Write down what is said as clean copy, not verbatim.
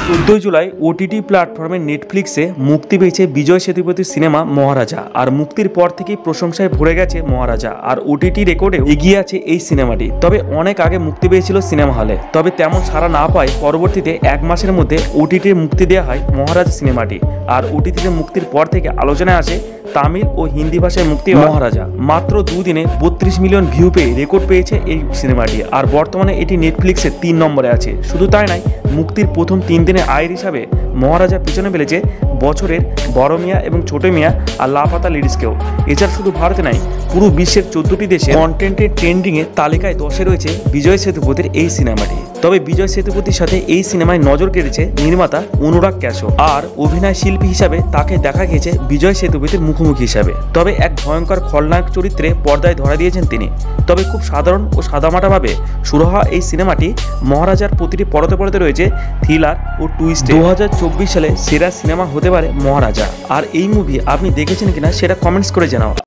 14 July OTT প্ল্যাটফর্মে নেটফ্লিক্সে মুক্তি পেয়েছে বিজয় সেতুপতির সিনেমা মহারাজা। আর মুক্তির পর থেকেই প্রশংসায় ভরে গেছে মহারাজা, আর ওটিটি রেকর্ডেও এগিয়ে আছে এই সিনেমাটি। তবে অনেক আগে মুক্তি পেয়েছিল সিনেমা হলে, তবে তেমন সাড়া না পায় পরবর্তীতে 1 মাসের মধ্যে ওটিটির মুক্তি দেওয়া হয় মহারাজা সিনেমাটি। আর ওটিটিতে মুক্তির পর থেকে আলোচনায় আসে তামিল ও হিন্দি ভাষায় মুক্তি মহারাজা। মাত্র 2 দিনে 32 মিলিয়ন ভিউ পেয়ে রেকর্ড পেয়েছে এই সিনেমাটি। আর বর্তমানে এটি নেটফ্লিক্সে 3 নম্বরে আছে। শুধু তাই নয়, মুক্তির প্রথম 3 দিনে আয়ের হিসাবে মহারাজা পিছনে ফেলেছে বছরের বড় মিয়া এবং ছোট মিয়া আর লাপাতা লেডিসকেও। এছাড়া শুধু ভারতে নয়, পুরো বিশ্বের 14টি দেশে কন্টেন্টের ট্রেন্ডিংয়ে তালিকায় 10-এ রয়েছে বিজয় সেতুপতির এই সিনেমাটি। তবে বিজয় সেতুপতির সাথে এই সিনেমায় নজর কেড়েছে নির্মাতা অনুরাগ ক্যাশো, আর অভিনয় শিল্পী হিসাবে তাকে দেখা গেছে বিজয় সেতুপতির মুখোমুখি হিসাবে। তবে এক ভয়ঙ্কর খলনায়ক চরিত্রে পর্দায় ধরা দিয়েছেন তিনি। তবে খুব সাধারণ ও সাদামাটাভাবে শুরু হওয়া এই সিনেমাটি মহারাজার প্রতিটি পরতে পরতে রয়েছে থ্রিলার ও টুইস্ট। 2024 সালে সেরা সিনেমা হতে পারে মহারাজা। আর এই মুভি আপনি দেখেছেন কিনা সেটা কমেন্টস করে জানাও।